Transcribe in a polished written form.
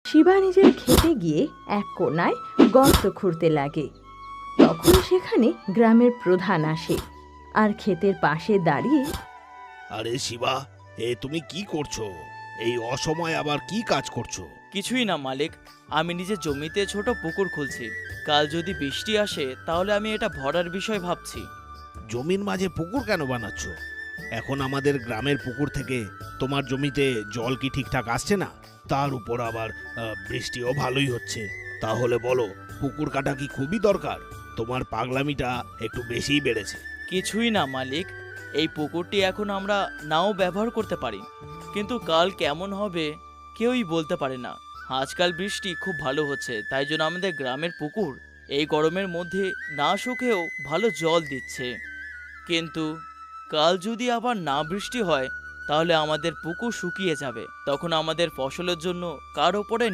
শিবা নিজের খেতে গিয়ে এক কোণায় গর্ত খুঁড়তে লাগে। তখন সেখানে গ্রামের প্রধান আসে আর ক্ষেতের পাশে দাঁড়িয়ে, আরে শিবা, তুমি কি করছো? এই অসময়ে আবার কি কাজ করছো? কিছুই না মালিক, আমি নিজের জমিতে ছোট পুকুর খুলছি। কাল যদি বৃষ্টি আসে তাহলে আমি এটা ভরার বিষয় ভাবছি। জমির মাঝে পুকুর কেন বানাচ্ছ? এখন আমাদের গ্রামের পুকুর থেকে তোমার জমিতে জল কি ঠিকঠাক আসছে না? তার উপর আবার বৃষ্টিও ভালোই হচ্ছে। তাহলে বলো, পুকুর কাটা কি খুবই দরকার? তোমার পাগলামিটা একটু বেশিই বেড়েছে। কিছুই না মালিক, এই পুকুরটি এখন আমরা নাও ব্যবহার করতে পারি, কিন্তু কাল কেমন হবে কেউই বলতে পারে না। আজকাল বৃষ্টি খুব ভালো হচ্ছে, তাই জন্য আমাদের গ্রামের পুকুর এই গরমের মধ্যে না শুকেও ভালো জল দিচ্ছে। কিন্তু কাল যদি আবার না বৃষ্টি হয় তাহলে আমাদের পুকুর শুকিয়ে যাবে, তখন আমাদের ফসলের জন্য কার ওপরে